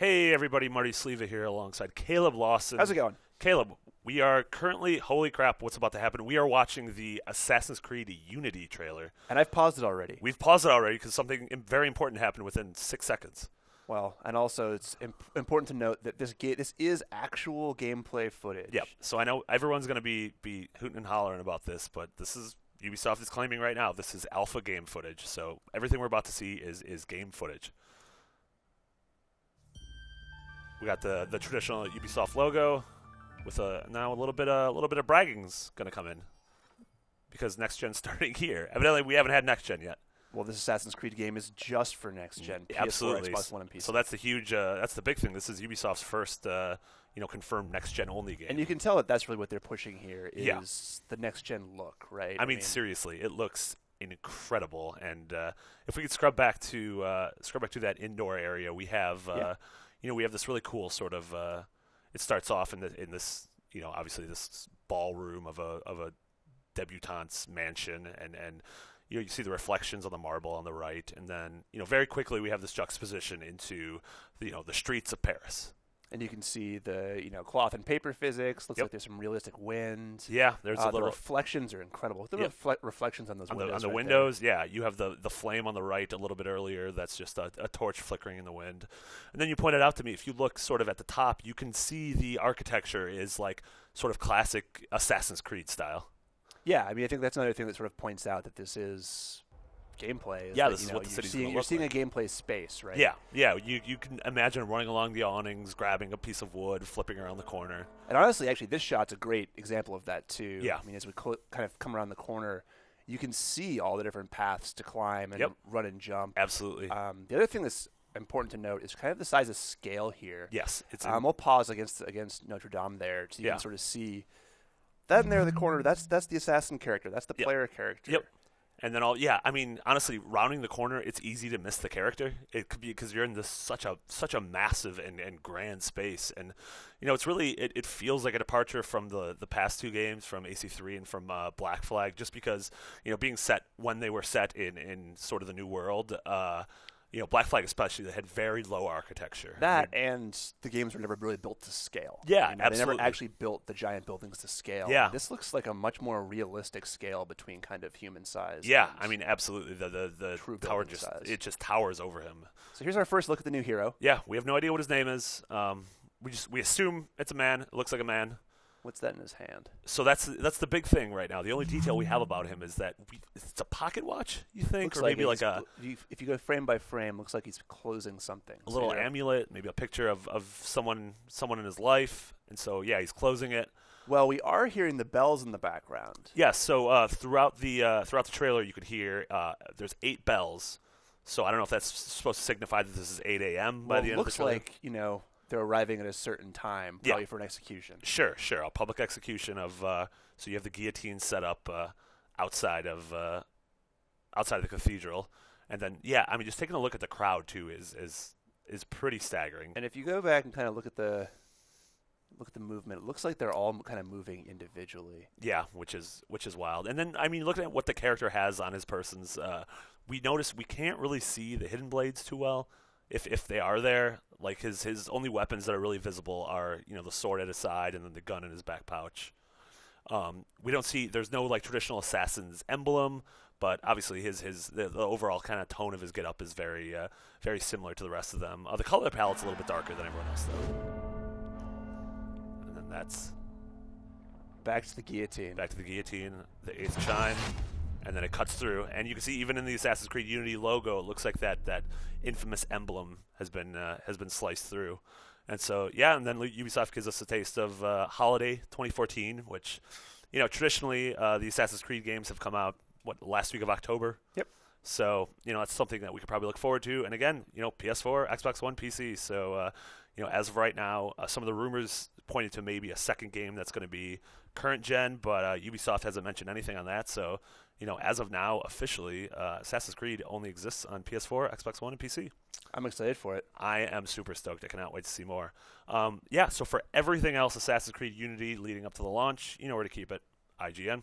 Hey everybody, Marty Sleva here alongside Caleb Lawson. How's it going? Caleb, we are currently, holy crap, what's about to happen? We are watching the Assassin's Creed Unity trailer. And I've paused it already. We've paused it already because something very important happened within 6 seconds. Well, and also it's important to note that this is actual gameplay footage. Yep. So I know everyone's going to be hooting and hollering about this, but this is Ubisoft is claiming right now this is alpha game footage. So everything we're about to see is game footage. We got the traditional Ubisoft logo with now a little bit of bragging's going to come in because next gen's starting here. Evidently, we haven't had next gen yet. Well, this Assassin's Creed game is just for next gen. PS4, Absolutely. Xbox One, and PC. So that's the huge, that's the big thing. This is Ubisoft's first, confirmed next gen only game. And you can tell that that's really what they're pushing here is the next gen look, right? I mean, seriously, it looks incredible. And if we could scrub back to that indoor area, we have, we have this really cool sort of. It starts off in this, obviously this ballroom of a debutante's mansion, and you see the reflections on the marble on the right, and then very quickly we have this juxtaposition into the streets of Paris. And you can see the cloth and paper physics. Looks like there's some realistic wind. Yeah, there's a little. The reflections are incredible. The reflections on those windows. On the windows, yeah. You have the flame on the right a little bit earlier. That's just a torch flickering in the wind. And then you pointed out to me, if you look sort of at the top, you can see the architecture is like sort of classic Assassin's Creed style. Yeah, I mean, I think that's another thing that sort of points out that this is gameplay. This is what the city's going to look like. You're seeing a gameplay space, right? Yeah. You can imagine running along the awnings, grabbing a piece of wood, flipping around the corner. And honestly, actually, this shot's a great example of that, too. Yeah. I mean, as we kind of come around the corner, you can see all the different paths to climb and run and jump. Absolutely. The other thing that's important to note is kind of the size of scale here. Yes. We'll pause against Notre Dame there so you can sort of see that in there in the corner. That's the assassin character. That's the player character. Yep. And then I mean, honestly, rounding the corner, it's easy to miss the character. It could be because you're in this such a massive and grand space, and it's really it feels like a departure from the past two games, from AC3 and from Black Flag, just because being set when they were set in sort of the New World. Black Flag especially, that had very low architecture. And the games were never really built to scale. Yeah, absolutely. They never actually built the giant buildings to scale. Yeah. This looks like a much more realistic scale between kind of human size. Yeah, I mean, absolutely. The true tower size. It just towers over him. So here's our first look at the new hero. Yeah, we have no idea what his name is. We assume it's a man. It looks like a man. What's that in his hand? So that's the big thing right now. The only detail we have about him is that it's a pocket watch, you think, or maybe like if you go frame by frame, looks like he's closing something. A little amulet, maybe a picture of someone in his life, and so he's closing it. Well, we are hearing the bells in the background. Yes. So throughout the trailer, you could hear there's 8 bells. So I don't know if that's supposed to signify that this is 8 a.m. by the end of the trailer. Looks like they're arriving at a certain time, probably for an execution. Sure. A public execution of so you have the guillotine set up outside of the cathedral, and then I mean, just taking a look at the crowd too is pretty staggering. And if you go back and kind of look at the movement, it looks like they're all kind of moving individually. Yeah, which is wild. And then I mean, looking at what the character has on his persons, we notice we can't really see the hidden blades too well. If they are there, like his only weapons that are really visible are the sword at his side and then the gun in his back pouch. We don't see, there's no like traditional assassin's emblem, but obviously the overall kind of tone of his getup is very very similar to the rest of them. The color palette's a little bit darker than everyone else though. And then that's back to the guillotine. The 8th chime. And then it cuts through, and you can see even in the Assassin's Creed Unity logo, it looks like that infamous emblem has been sliced through, and so and then Ubisoft gives us a taste of Holiday 2014, which traditionally the Assassin's Creed games have come out last week of October. Yep. So that's something that we could probably look forward to, and again PS4, Xbox One, PC. So as of right now, some of the rumors pointed to maybe a second game that's going to be current gen, but Ubisoft hasn't mentioned anything on that. So as of now, officially, Assassin's Creed only exists on PS4, Xbox One, and PC. I'm excited for it. I am super stoked. I cannot wait to see more. So for everything else Assassin's Creed Unity leading up to the launch, you know where to keep it. IGN.